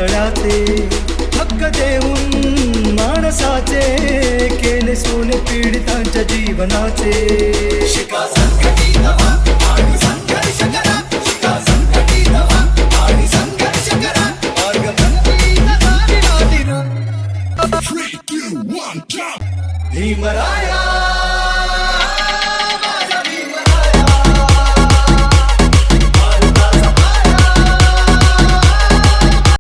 तळाचे हक्क देऊन माणसाचे केले सोने पीडितांच्या जीवनाचे शिका संघटित व्हा